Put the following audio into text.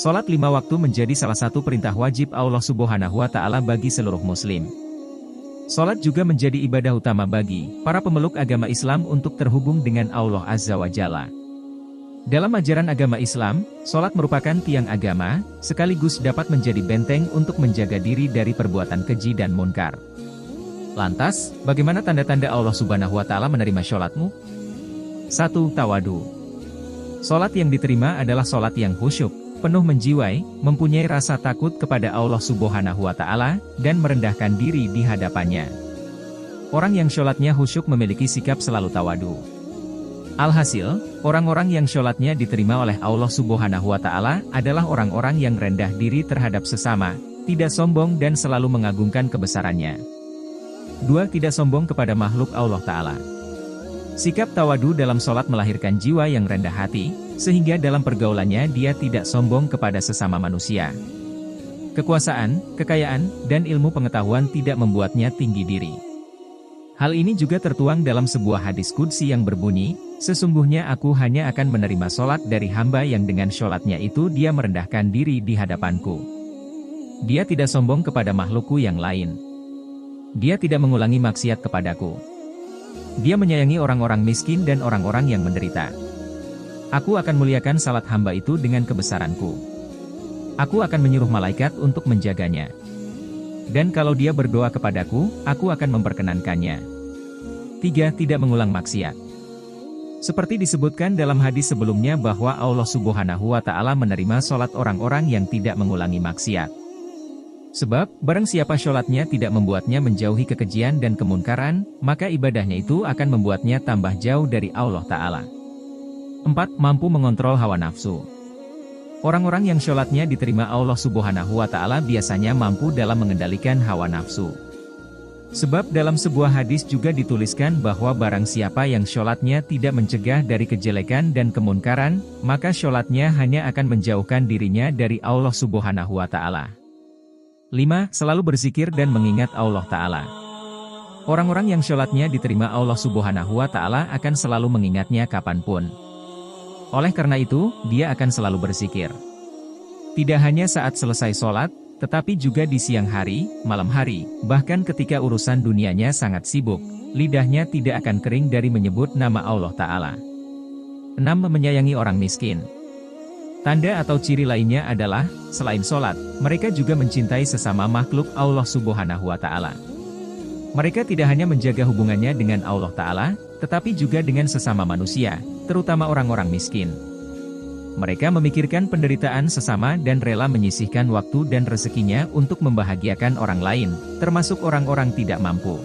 Sholat 5 waktu menjadi salah satu perintah wajib Allah Subhanahu wa Ta'ala bagi seluruh Muslim. Sholat juga menjadi ibadah utama bagi para pemeluk agama Islam untuk terhubung dengan Allah Azza wa Jalla. Dalam ajaran agama Islam, sholat merupakan tiang agama, sekaligus dapat menjadi benteng untuk menjaga diri dari perbuatan keji dan munkar. Lantas, bagaimana tanda-tanda Allah Subhanahu wa Ta'ala menerima sholatmu? 1. Tawadu. Sholat yang diterima adalah sholat yang khusyuk, penuh menjiwai, mempunyai rasa takut kepada Allah Subhanahu wa Ta'ala, dan merendahkan diri di hadapannya. Orang yang sholatnya khusyuk memiliki sikap selalu tawadu. Alhasil, orang-orang yang sholatnya diterima oleh Allah Subhanahu wa Ta'ala adalah orang-orang yang rendah diri terhadap sesama, tidak sombong dan selalu mengagungkan kebesarannya. 2. Tidak sombong kepada makhluk Allah Ta'ala. Sikap tawadu dalam sholat melahirkan jiwa yang rendah hati, sehingga dalam pergaulannya dia tidak sombong kepada sesama manusia. Kekuasaan, kekayaan, dan ilmu pengetahuan tidak membuatnya tinggi diri. Hal ini juga tertuang dalam sebuah hadis qudsi yang berbunyi, "Sesungguhnya aku hanya akan menerima sholat dari hamba yang dengan sholatnya itu dia merendahkan diri di hadapanku. Dia tidak sombong kepada makhlukku yang lain. Dia tidak mengulangi maksiat kepadaku. Dia menyayangi orang-orang miskin dan orang-orang yang menderita. Aku akan muliakan salat hamba itu dengan kebesaranku. Aku akan menyuruh malaikat untuk menjaganya. Dan kalau dia berdoa kepadaku, aku akan memperkenankannya." 3. Tidak mengulang maksiat. Seperti disebutkan dalam hadis sebelumnya bahwa Allah Subhanahu wa Ta'ala menerima sholat orang-orang yang tidak mengulangi maksiat. Sebab, barang siapa sholatnya tidak membuatnya menjauhi kekejian dan kemunkaran, maka ibadahnya itu akan membuatnya tambah jauh dari Allah Ta'ala. 4. Mampu mengontrol hawa nafsu. Orang-orang yang sholatnya diterima Allah Subhanahu wa Ta'ala biasanya mampu dalam mengendalikan hawa nafsu. Sebab dalam sebuah hadis juga dituliskan bahwa barang siapa yang sholatnya tidak mencegah dari kejelekan dan kemunkaran, maka sholatnya hanya akan menjauhkan dirinya dari Allah Subhanahu wa Ta'ala. 5. Selalu berzikir dan mengingat Allah Ta'ala. Orang-orang yang sholatnya diterima Allah Subhanahu wa Ta'ala akan selalu mengingatnya kapanpun. Oleh karena itu, dia akan selalu berzikir. Tidak hanya saat selesai sholat, tetapi juga di siang hari, malam hari, bahkan ketika urusan dunianya sangat sibuk, lidahnya tidak akan kering dari menyebut nama Allah Ta'ala. 6. Menyayangi orang miskin. Tanda atau ciri lainnya adalah, selain sholat, mereka juga mencintai sesama makhluk Allah Subhanahu wa Ta'ala. Mereka tidak hanya menjaga hubungannya dengan Allah Ta'ala, tetapi juga dengan sesama manusia, terutama orang-orang miskin. Mereka memikirkan penderitaan sesama dan rela menyisihkan waktu dan rezekinya untuk membahagiakan orang lain, termasuk orang-orang tidak mampu.